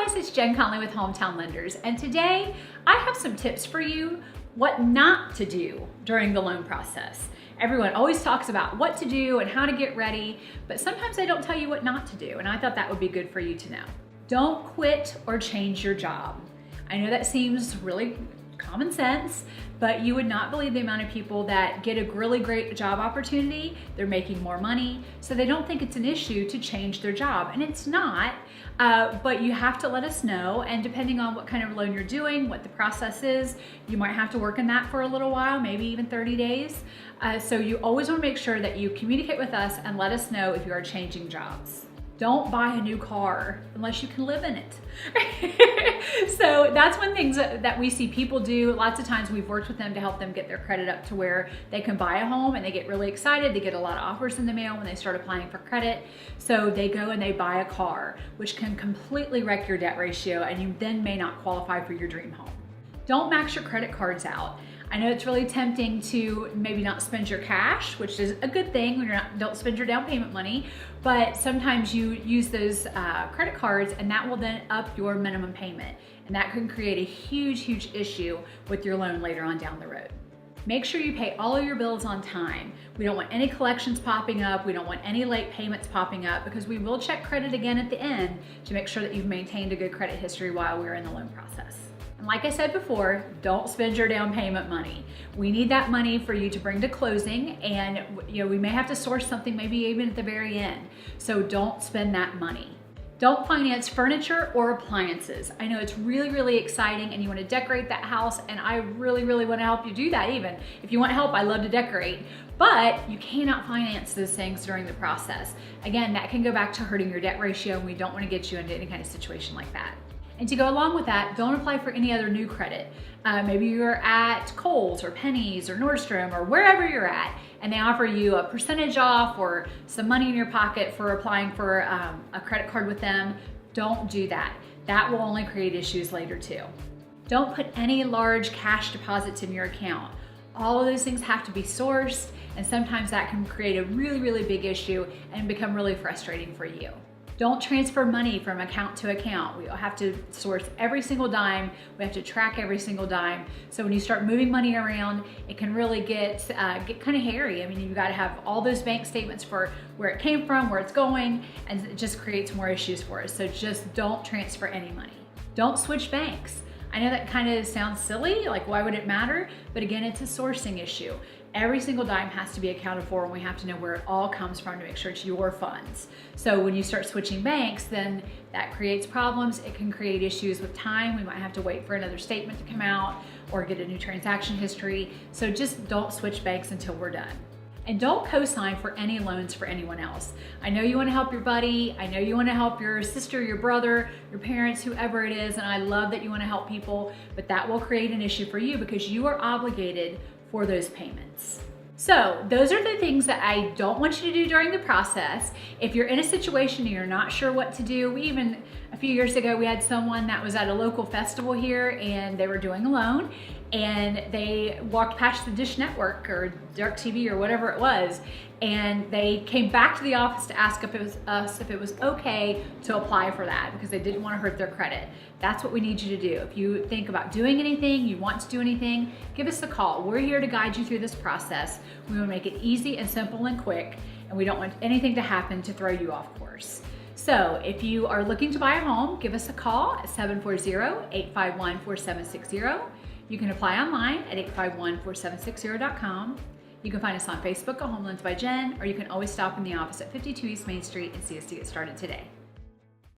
guys, it's Jen Conley with Hometown Lenders, and today I have some tips for you what not to do during the loan process. Everyone always talks about what to do and how to get ready, but sometimes they don't tell you what not to do, and I thought that would be good for you to know. Don't quit or change your job. I know that seems really common sense, but you would not believe the amount of people that get a really great job opportunity, they're making more money, so they don't think it's an issue to change their job, and it's not, but you have to let us know, and depending on what kind of loan you're doing, what the process is, you might have to work in that for a little while, maybe even 30 days. So you always want to make sure that you communicate with us and let us know if you are changing jobs. Don't buy a new car unless you can live in it. So that's one thing that we see people do. Lots of times we've worked with them to help them get their credit up to where they can buy a home, and they get really excited. They get a lot of offers in the mail when they start applying for credit. So they go and they buy a car, which can completely wreck your debt ratio, and you then may not qualify for your dream home. Don't max your credit cards out. I know it's really tempting to maybe not spend your cash, which is a good thing when don't spend your down payment money, but sometimes you use those credit cards and that will then up your minimum payment. And that can create a huge issue with your loan later on down the road. Make sure you pay all of your bills on time. We don't want any collections popping up. We don't want any late payments popping up, because we will check credit again at the end to make sure that you've maintained a good credit history while we're in the loan process. And like I said before, don't spend your down payment money. We need that money for you to bring to closing, and we may have to source something maybe even at the very end. So don't spend that money. Don't finance furniture or appliances. I know it's really exciting and you want to decorate that house, and I really want to help you do that. Even if you want help, I love to decorate, but you cannot finance those things during the process. Again, that can go back to hurting your debt ratio, and we don't want to get you into any kind of situation like that. And to go along with that, don't apply for any other new credit. Maybe you're at Kohl's or Penny's or Nordstrom or wherever you're at, and they offer you a percentage off or some money in your pocket for applying for a credit card with them. Don't do that. That will only create issues later too. Don't put any large cash deposits in your account. All of those things have to be sourced, and sometimes that can create a really big issue and become really frustrating for you. Don't transfer money from account to account. We have to source every single dime. We have to track every single dime. So when you start moving money around, it can really get kind of hairy. I mean, you've got to have all those bank statements for where it came from, where it's going, and it just creates more issues for us. So just don't transfer any money. Don't switch banks. I know that kind of sounds silly, like why would it matter? But again, it's a sourcing issue. Every single dime has to be accounted for, and we have to know where it all comes from to make sure it's your funds. So when you start switching banks, then that creates problems. It can create issues with time. We might have to wait for another statement to come out or get a new transaction history. So just don't switch banks until we're done. And don't co-sign for any loans for anyone else. I know you want to help your buddy. I know you want to help your sister, your brother, your parents, whoever it is, and I love that you want to help people, but that will create an issue for you because you are obligated for those payments. So those are the things that I don't want you to do during the process. If you're in a situation and you're not sure what to do, a few years ago, we had someone that was at a local festival here, and they were doing a loan, and they walked past the Dish Network or Dark TV or whatever it was, and they came back to the office to ask if it was okay to apply for that, because they didn't want to hurt their credit. That's what we need you to do. If you think about doing anything, you want to do anything, give us a call. We're here to guide you through this process. We want to make it easy and simple and quick, and we don't want anything to happen to throw you off course. So if you are looking to buy a home, give us a call at 740-851-4760. You can apply online at 851-4760.com. You can find us on Facebook at Home Loans by Jen, or you can always stop in the office at 52 East Main Street and see us to get started today.